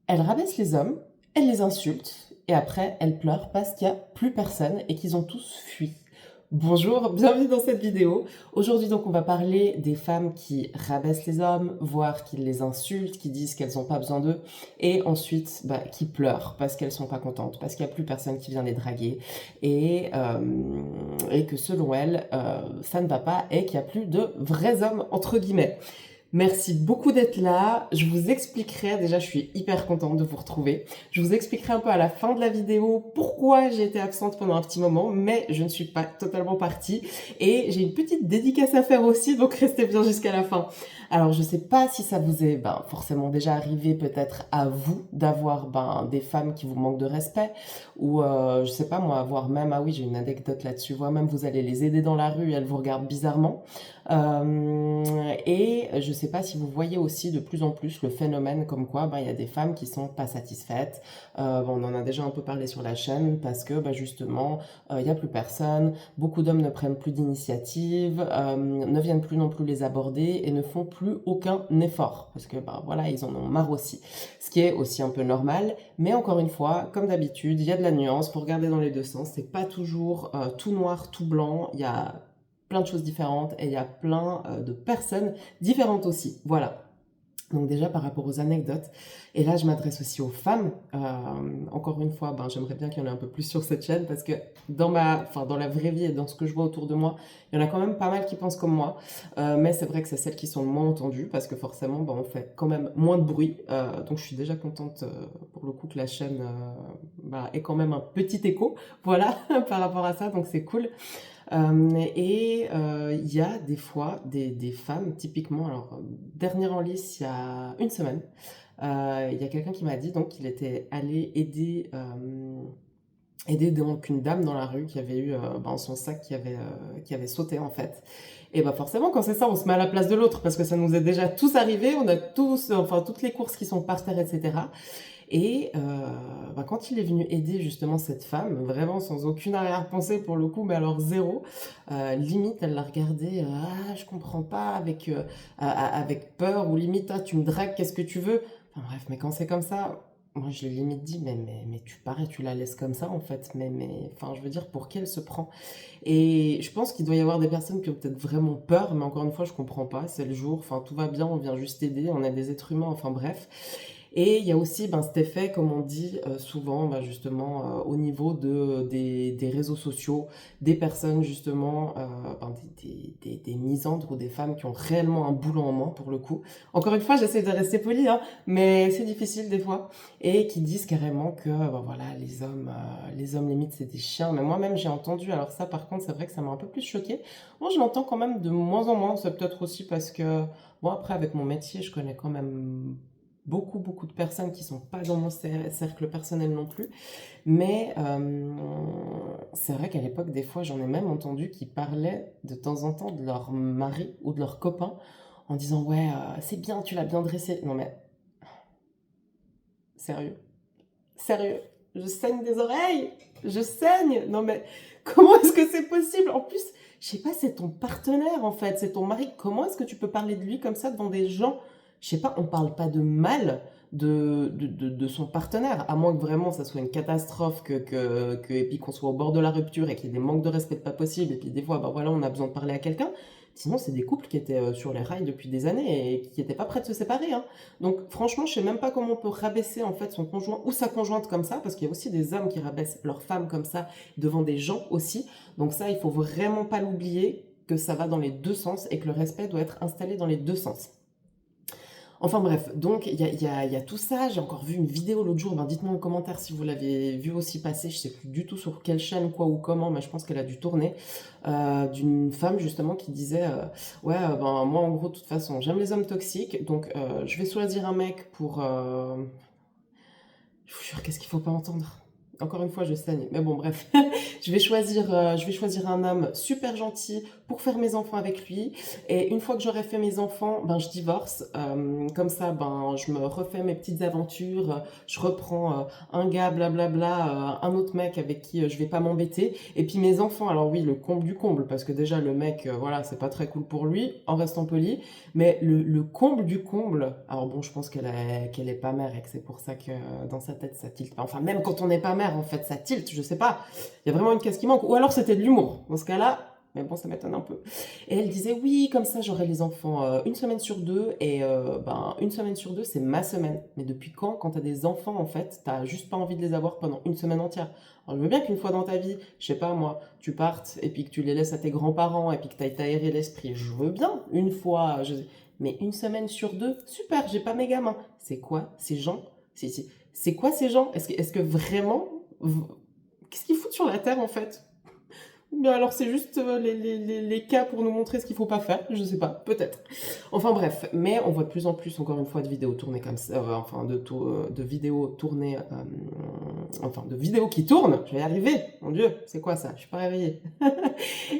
Elle rabaisse les hommes, elle les insulte, et après elle pleure parce qu'il n'y a plus personne et qu'ils ont tous fui. Bonjour, bienvenue dans cette vidéo. Aujourd'hui donc on va parler des femmes qui rabaissent les hommes, voire qui les insultent, qui disent qu'elles n'ont pas besoin d'eux, et ensuite qui pleurent parce qu'elles sont pas contentes, parce qu'il n'y a plus personne qui vient les draguer, et que selon elles, ça ne va pas et qu'il n'y a plus de vrais hommes entre guillemets. Merci beaucoup d'être là. Je vous expliquerai, déjà je suis hyper contente de vous retrouver. Je vous expliquerai un peu à la fin de la vidéo pourquoi j'ai été absente pendant un petit moment, mais je ne suis pas totalement partie. Et j'ai une petite dédicace à faire aussi, donc restez bien jusqu'à la fin. Alors je sais pas si ça vous est forcément déjà arrivé peut-être à vous d'avoir des femmes qui vous manquent de respect, ou je sais pas moi, avoir même, ah oui j'ai une anecdote là-dessus, voire même vous allez les aider dans la rue et elles vous regardent bizarrement. Et je ne sais pas si vous voyez aussi de plus en plus le phénomène comme quoi il y a des femmes qui sont pas satisfaites. On en a déjà un peu parlé sur la chaîne parce que justement il n'y a plus personne, beaucoup d'hommes ne prennent plus d'initiative, ne viennent plus non plus les aborder et ne font plus aucun effort parce que voilà, ils en ont marre aussi. Ce qui est aussi un peu normal, mais encore une fois, comme d'habitude, il y a de la nuance, faut regarder dans les deux sens, c'est pas toujours tout noir, tout blanc, il y a plein de choses différentes et il y a plein de personnes différentes aussi. Voilà. Donc déjà par rapport aux anecdotes, et là je m'adresse aussi aux femmes. Encore une fois, j'aimerais bien qu'il y en ait un peu plus sur cette chaîne parce que dans la vraie vie et dans ce que je vois autour de moi, il y en a quand même pas mal qui pensent comme moi. Mais c'est vrai que c'est celles qui sont le moins entendues parce que forcément, on fait quand même moins de bruit. Donc je suis déjà contente pour le coup que la chaîne ait quand même un petit écho, voilà, par rapport à ça. Donc c'est cool. Il y a des fois des femmes, typiquement, alors dernière en lice, il y a une semaine, il y a quelqu'un qui m'a dit donc qu'il était allé aider donc une dame dans la rue qui avait eu son sac qui avait sauté en fait. Et forcément quand c'est ça, on se met à la place de l'autre parce que ça nous est déjà tous arrivé, on a tous, enfin toutes les courses qui sont par terre, etc. Et quand il est venu aider justement cette femme, vraiment sans aucune arrière-pensée pour le coup, mais alors zéro, limite elle l'a regardé, ah je comprends pas, avec peur, ou limite ah tu me dragues, qu'est-ce que tu veux? Enfin bref, mais quand c'est comme ça, moi je lui ai limite dit, mais tu pars et tu la laisses comme ça en fait, enfin je veux dire, pour qui elle se prend? Et je pense qu'il doit y avoir des personnes qui ont peut-être vraiment peur, mais encore une fois je comprends pas, c'est le jour, enfin tout va bien, on vient juste aider, on est des êtres humains, enfin bref. Et il y a aussi cet effet, comme on dit souvent, justement, au niveau des réseaux sociaux, des personnes justement, des misandres ou des femmes qui ont réellement un boulot en main pour le coup. Encore une fois, j'essaie de rester polie, hein, mais c'est difficile des fois. Et qui disent carrément que voilà, les hommes limite c'est des chiens. Mais moi-même j'ai entendu, alors ça par contre c'est vrai que ça m'a un peu plus choquée. Moi je l'entends quand même de moins en moins, c'est peut-être aussi parce que, bon après avec mon métier je connais quand même beaucoup de personnes qui sont pas dans mon cercle personnel non plus. Mais c'est vrai qu'à l'époque, des fois, j'en ai même entendu qui parlaient de temps en temps de leur mari ou de leur copain en disant ouais, c'est bien, tu l'as bien dressé. Non mais sérieux, sérieux, je saigne des oreilles, je saigne. Non mais comment est-ce que c'est possible? En plus, je sais pas, c'est ton partenaire en fait, c'est ton mari. Comment est-ce que tu peux parler de lui comme ça devant des gens? Je sais pas, on parle pas de mal de son partenaire, à moins que vraiment ça soit une catastrophe, et puis qu'on soit au bord de la rupture et qu'il y ait des manques de respect pas possible, et puis des fois, voilà, on a besoin de parler à quelqu'un. Sinon, c'est des couples qui étaient sur les rails depuis des années et qui n'étaient pas prêts de se séparer, hein. Donc, franchement, je sais même pas comment on peut rabaisser en fait son conjoint ou sa conjointe comme ça, parce qu'il y a aussi des hommes qui rabaissent leur femme comme ça devant des gens aussi. Donc ça, il faut vraiment pas l'oublier que ça va dans les deux sens et que le respect doit être installé dans les deux sens. Enfin bref, donc il y a tout ça. J'ai encore vu une vidéo l'autre jour, dites-moi en commentaire si vous l'avez vu aussi passer, je sais plus du tout sur quelle chaîne, quoi ou comment, mais je pense qu'elle a dû tourner, d'une femme justement qui disait ouais, moi en gros de toute façon j'aime les hommes toxiques, donc je vais choisir un mec pour... je vous jure, qu'est-ce qu'il faut pas entendre? Encore une fois, je saigne. Mais bon, bref. Je Je vais choisir un homme super gentil pour faire mes enfants avec lui. Et une fois que j'aurai fait mes enfants, ben, je divorce. Comme ça, ben, je me refais mes petites aventures. Je reprends un gars, blablabla, un autre mec avec qui je vais pas m'embêter. Et puis mes enfants, alors oui, le comble du comble, parce que déjà le mec, voilà, c'est pas très cool pour lui, en restant poli. Mais le comble du comble, alors bon, je pense qu'elle est pas mère et que c'est pour ça que dans sa tête ça tilte pas. Enfin, même quand on n'est pas mère, en fait, ça tilte, je sais pas. Il y a vraiment une case qui manque. Ou alors c'était de l'humour. Dans ce cas-là, mais bon, ça m'étonne un peu. Et elle disait, oui, comme ça j'aurai les enfants une semaine sur deux. Et ben, une semaine sur deux, c'est ma semaine. Mais depuis quand t'as des enfants, en fait, t'as juste pas envie de les avoir pendant une semaine entière? Alors je veux bien qu'une fois dans ta vie, je sais pas moi, tu partes et puis que tu les laisses à tes grands-parents et puis que t'ailles t'aérer l'esprit. Je veux bien, une fois. Mais une semaine sur deux, super, j'ai pas mes gamins. C'est quoi ces gens? C'est quoi ces gens? Est-ce que vraiment... Qu'est-ce qu'ils foutent sur la Terre en fait? Ou bien alors c'est juste les cas pour nous montrer ce qu'il faut pas faire, je sais pas, peut-être. Enfin bref, mais on voit de plus en plus encore une fois de vidéos tournées comme ça, enfin de vidéos tournées, enfin de vidéos qui tournent, je vais y arriver, mon Dieu, c'est quoi ça? Je suis pas réveillée.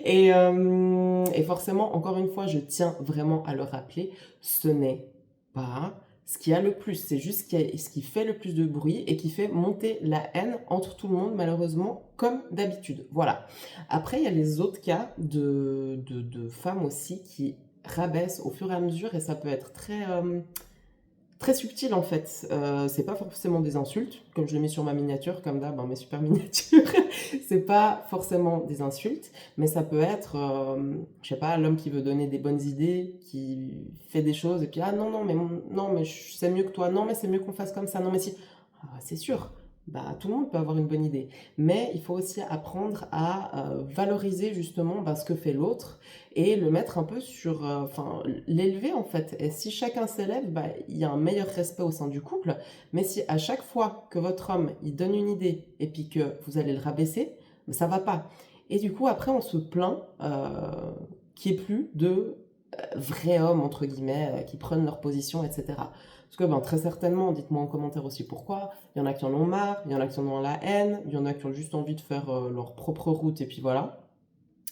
Et forcément, encore une fois, je tiens vraiment à le rappeler, ce n'est pas ce qui a le plus, c'est juste ce qui fait le plus de bruit et qui fait monter la haine entre tout le monde, malheureusement, comme d'habitude. Voilà. Après, il y a les autres cas de femmes aussi qui rabaissent au fur et à mesure et ça peut être très subtil en fait. C'est pas forcément des insultes, comme je l'ai mis sur ma miniature, comme d'hab, mes super miniatures. C'est pas forcément des insultes, mais ça peut être, je sais pas, l'homme qui veut donner des bonnes idées, qui fait des choses, et puis ah non, non, mais, non, mais c'est mieux que toi, non, mais c'est mieux qu'on fasse comme ça, non, mais si. Ah, c'est sûr, bah, tout le monde peut avoir une bonne idée, mais il faut aussi apprendre à valoriser justement ce que fait l'autre et le mettre un peu sur, enfin, l'élever en fait. Et si chacun s'élève, bah, il y a un meilleur respect au sein du couple. Mais si à chaque fois que votre homme il donne une idée et puis que vous allez le rabaisser, ça va pas. Et du coup, après, on se plaint qu'il n'y ait plus de vrais hommes, entre guillemets, qui prennent leur position, etc. Parce que ben, très certainement, dites-moi en commentaire aussi pourquoi, il y en a qui en ont marre, il y en a qui en ont la haine, il y en a qui ont juste envie de faire leur propre route et puis voilà.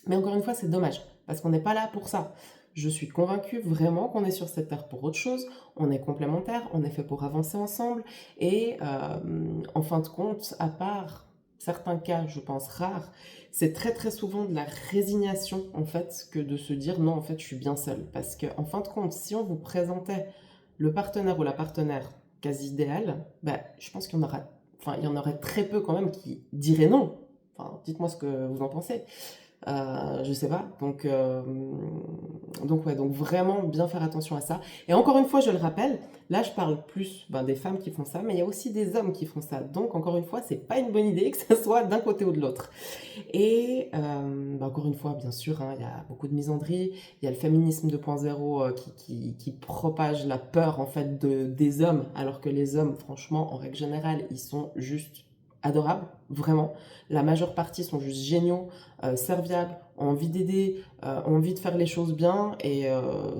Mais encore une fois, c'est dommage, parce qu'on n'est pas là pour ça. Je suis convaincue vraiment qu'on est sur cette terre pour autre chose, on est complémentaires, on est fait pour avancer ensemble, et en fin de compte, à part certains cas, je pense, rares, c'est très très souvent de la résignation, en fait, que de se dire non, en fait, je suis bien seule. Parce que, en fin de compte, si on vous présentait le partenaire ou la partenaire quasi idéal, bah, je pense qu'il y en aura, enfin, il y en aurait très peu quand même qui diraient non. Enfin, dites-moi ce que vous en pensez. Je sais pas. Donc ouais, donc vraiment bien faire attention à ça. Et encore une fois, je le rappelle, là je parle plus des femmes qui font ça, mais il y a aussi des hommes qui font ça. Donc encore une fois, c'est pas une bonne idée que ça soit d'un côté ou de l'autre. Et encore une fois, bien sûr, hein, il y a beaucoup de misandrie, il y a le féminisme 2.0 qui propage la peur en fait des hommes, alors que les hommes, franchement, en règle générale, ils sont juste adorables, vraiment. La majeure partie sont juste géniaux, serviables, ont envie d'aider, ont envie de faire les choses bien, et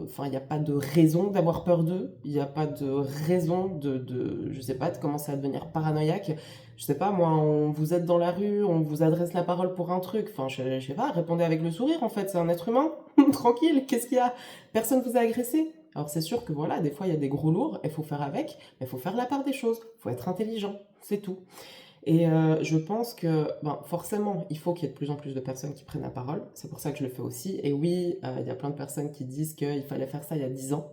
enfin, il n'y a pas de raison d'avoir peur d'eux, il n'y a pas de raison je sais pas, de commencer à devenir paranoïaque. Je sais pas, moi, vous êtes dans la rue, on vous adresse la parole pour un truc, enfin, je sais pas, répondez avec le sourire, en fait, c'est un être humain, tranquille, qu'est-ce qu'il y a? Personne vous a agressé. Alors c'est sûr que voilà, des fois il y a des gros lourds, il faut faire avec, mais il faut faire la part des choses, il faut être intelligent, c'est tout. Et je pense que forcément, il faut qu'il y ait de plus en plus de personnes qui prennent la parole. C'est pour ça que je le fais aussi. Et oui, il y a plein de personnes qui disent qu'il fallait faire ça il y a 10 ans.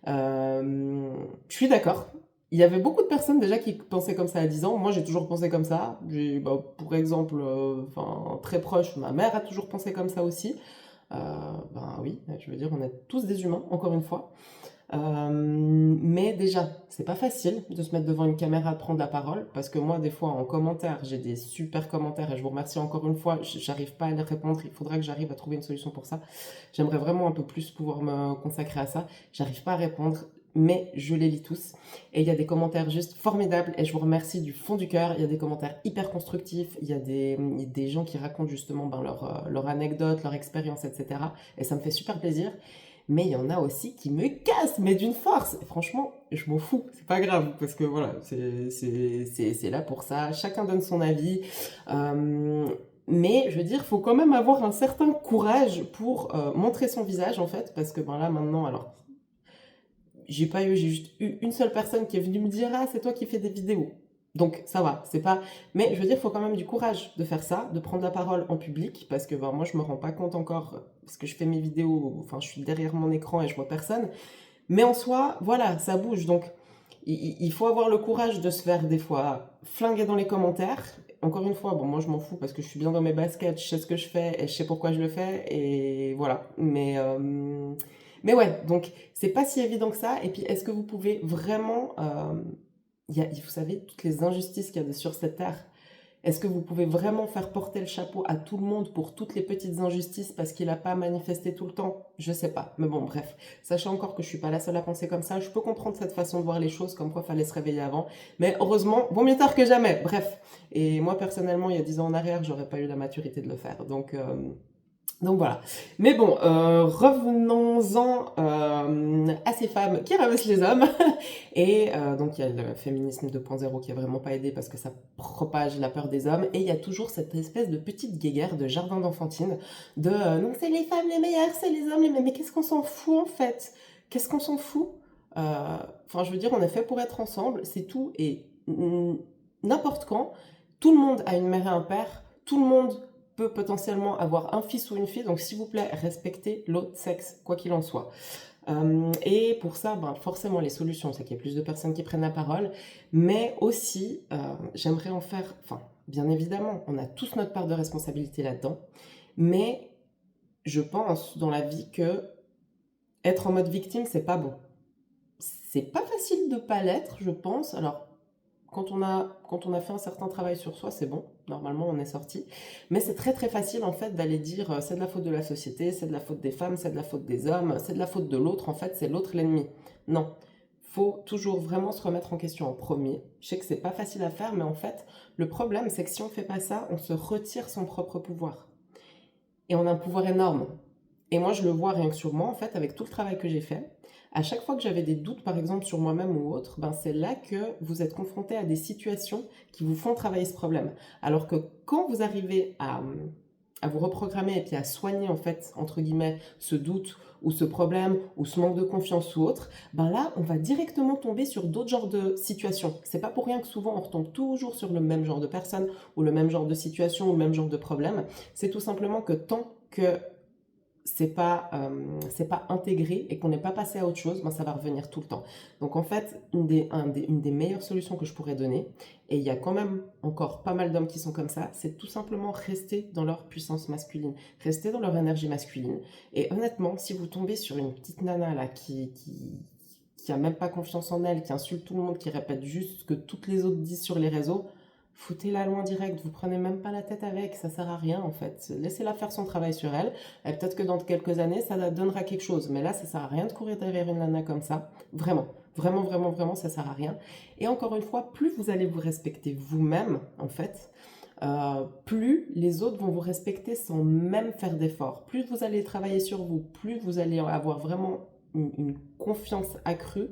Je suis d'accord. Il y avait beaucoup de personnes déjà qui pensaient comme ça à 10 ans. Moi, j'ai toujours pensé comme ça. Pour exemple, très proche, ma mère a toujours pensé comme ça aussi. Oui, je veux dire, on est tous des humains, encore une fois. Mais déjà, c'est pas facile de se mettre devant une caméra, de prendre la parole, parce que moi, des fois, en commentaire, j'ai des super commentaires et je vous remercie encore une fois. J'arrive pas à les répondre, il faudra que j'arrive à trouver une solution pour ça. J'aimerais vraiment un peu plus pouvoir me consacrer à ça. J'arrive pas à répondre, mais je les lis tous. Et il y a des commentaires juste formidables et je vous remercie du fond du cœur. Il y a des commentaires hyper constructifs, il y a des gens qui racontent justement leur anecdote, leur expérience, etc. Et ça me fait super plaisir. Mais il y en a aussi qui me cassent, mais d'une force. Et franchement, je m'en fous, c'est pas grave, parce que voilà, c'est là pour ça. Chacun donne son avis. Mais je veux dire, il faut quand même avoir un certain courage pour montrer son visage, en fait, parce que ben là, maintenant, alors, j'ai juste eu une seule personne qui est venue me dire, ah, c'est toi qui fais des vidéos. Donc ça va, c'est pas. Mais je veux dire, il faut quand même du courage de faire ça, de prendre la parole en public, parce que ben, moi, je me rends pas compte encore, parce que je fais mes vidéos, enfin, je suis derrière mon écran et je vois personne. Mais en soi, voilà, ça bouge. Donc, il faut avoir le courage de se faire des fois flinguer dans les commentaires. Encore une fois, bon, moi je m'en fous parce que je suis bien dans mes baskets, je sais ce que je fais et je sais pourquoi je le fais et voilà. Mais ouais, donc c'est pas si évident que ça. Et puis, est-ce que vous pouvez vraiment, vous savez, toutes les injustices qu'il y a sur cette terre, est-ce que vous pouvez vraiment faire porter le chapeau à tout le monde pour toutes les petites injustices parce qu'il n'a pas manifesté tout le temps? Je sais pas. Mais bon, bref. Sachez encore que je suis pas la seule à penser comme ça. Je peux comprendre cette façon de voir les choses, comme quoi fallait se réveiller avant. Mais heureusement, vaut mieux tard que jamais. Bref. Et moi, personnellement, il y a 10 ans en arrière, j'aurais pas eu la maturité de le faire. Donc voilà. Mais bon, revenons-en à ces femmes qui ramassent les hommes. Et donc il y a le féminisme 2.0 qui a vraiment pas aidé parce que ça propage la peur des hommes. Et il y a toujours cette espèce de petite guéguerre de jardin d'enfantine de non, c'est les femmes les meilleures, c'est les hommes les meilleurs. Mais qu'est-ce qu'on s'en fout en fait? Qu'est-ce qu'on s'en fout? Enfin, je veux dire, on est fait pour être ensemble, c'est tout. Et n'importe quand, tout le monde a une mère et un père, tout le monde peut potentiellement avoir un fils ou une fille, donc s'il vous plaît, respectez l'autre sexe, quoi qu'il en soit. Et pour ça, ben, forcément, les solutions, c'est qu'il y a plus de personnes qui prennent la parole, mais aussi, j'aimerais en faire, enfin, bien évidemment, on a tous notre part de responsabilité là-dedans, mais je pense dans la vie que être en mode victime, c'est pas bon. C'est pas facile de pas l'être, je pense. Alors, quand on a fait un certain travail sur soi, c'est bon, normalement on est sorti. Mais c'est très très facile en fait d'aller dire c'est de la faute de la société, c'est de la faute des femmes, c'est de la faute des hommes, c'est de la faute de l'autre, en fait c'est l'autre l'ennemi. Non, faut toujours vraiment se remettre en question en premier. Je sais que c'est pas facile à faire, mais en fait le problème c'est que si on fait pas ça, on se retire son propre pouvoir. Et on a un pouvoir énorme. Et moi, je le vois rien que sur moi, en fait, avec tout le travail que j'ai fait. À chaque fois que j'avais des doutes, par exemple, sur moi-même ou autre, ben c'est là que vous êtes confronté à des situations qui vous font travailler ce problème. Alors que quand vous arrivez à vous reprogrammer et puis à soigner, en fait, entre guillemets, ce doute ou ce problème ou ce manque de confiance ou autre, ben là, on va directement tomber sur d'autres genres de situations. C'est pas pour rien que souvent on retombe toujours sur le même genre de personne ou le même genre de situation ou le même genre de problème. C'est tout simplement que tant que c'est pas intégré et qu'on n'est pas passé à autre chose, ben ça va revenir tout le temps. Donc en fait, une des meilleures solutions que je pourrais donner, et il y a quand même encore pas mal d'hommes qui sont comme ça, c'est tout simplement rester dans leur puissance masculine, rester dans leur énergie masculine. Et honnêtement, si vous tombez sur une petite nana là qui a même pas confiance en elle, qui insulte tout le monde, qui répète juste ce que toutes les autres disent sur les réseaux, foutez-la loin direct, vous prenez même pas la tête avec, ça sert à rien en fait. Laissez-la faire son travail sur elle, et peut-être que dans quelques années ça la donnera quelque chose, mais là ça sert à rien de courir derrière une nana comme ça, vraiment, vraiment, vraiment, vraiment ça sert à rien. Et encore une fois, plus vous allez vous respecter vous-même en fait, plus les autres vont vous respecter sans même faire d'efforts. Plus vous allez travailler sur vous, plus vous allez avoir vraiment une confiance accrue,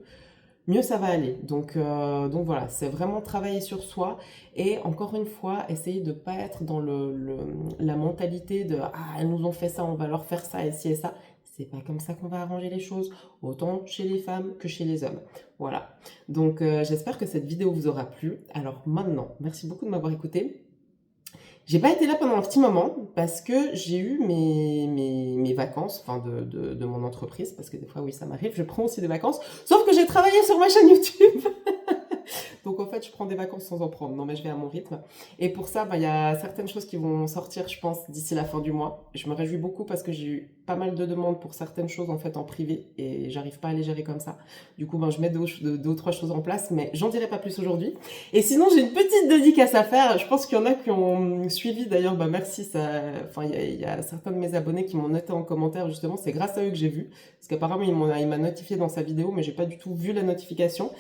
mieux ça va aller. Donc voilà, c'est vraiment travailler sur soi et encore une fois, essayer de ne pas être dans la mentalité de ah, elles nous ont fait ça, on va leur faire ça et ci et ça. C'est pas comme ça qu'on va arranger les choses, autant chez les femmes que chez les hommes. Voilà. Donc j'espère que cette vidéo vous aura plu. Alors maintenant, merci beaucoup de m'avoir écouté. J'ai pas été là pendant un petit moment parce que j'ai eu mes vacances, enfin de mon entreprise, parce que des fois, oui, ça m'arrive, je prends aussi des vacances, sauf que j'ai travaillé sur ma chaîne YouTube. Donc en fait, je prends des vacances sans en prendre. Non, mais je vais à mon rythme. Et pour ça, bah, il y a certaines choses qui vont sortir, je pense, d'ici la fin du mois. Je me réjouis beaucoup parce que j'ai eu pas mal de demandes pour certaines choses en fait en privé et j'arrive pas à les gérer comme ça. Du coup, ben, je mets deux ou trois choses en place, mais j'en dirai pas plus aujourd'hui. Et sinon, j'ai une petite dédicace à faire. Je pense qu'il y en a qui ont suivi. D'ailleurs, bah merci. Enfin, il y a certains de mes abonnés qui m'ont noté en commentaire justement. C'est grâce à eux que j'ai vu, parce qu'apparemment il m'a notifié dans sa vidéo, mais j'ai pas du tout vu la notification.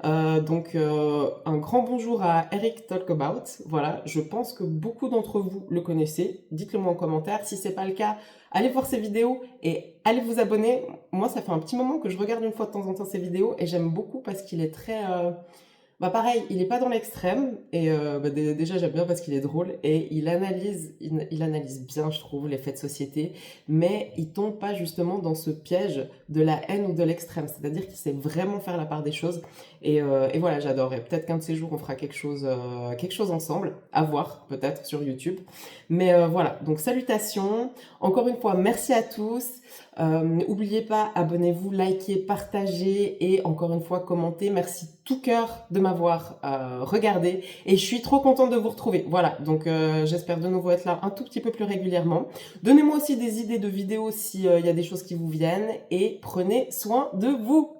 Un grand bonjour à Eric Talkabout. Voilà, je pense que beaucoup d'entre vous le connaissez. Dites-le moi en commentaire. Si c'est pas le cas, allez voir ses vidéos et allez vous abonner. Moi, ça fait un petit moment que je regarde une fois de temps en temps ses vidéos et j'aime beaucoup parce qu'il est très Bah, pareil, il est pas dans l'extrême et bah, déjà j'aime bien parce qu'il est drôle et il analyse bien, je trouve, les faits de société, mais il tombe pas justement dans ce piège de la haine ou de l'extrême. C'est-à-dire qu'il sait vraiment faire la part des choses et voilà, j'adore et peut-être qu'un de ces jours on fera quelque chose ensemble, à voir peut-être sur YouTube. Mais voilà, donc salutations. Encore une fois, merci à tous. N'oubliez pas, abonnez-vous, likez, partagez et encore une fois, commentez. Merci tout cœur de m'avoir regardé et je suis trop contente de vous retrouver. Voilà, donc j'espère de nouveau être là un tout petit peu plus régulièrement. Donnez-moi aussi des idées de vidéos s'il y a des choses qui vous viennent et prenez soin de vous.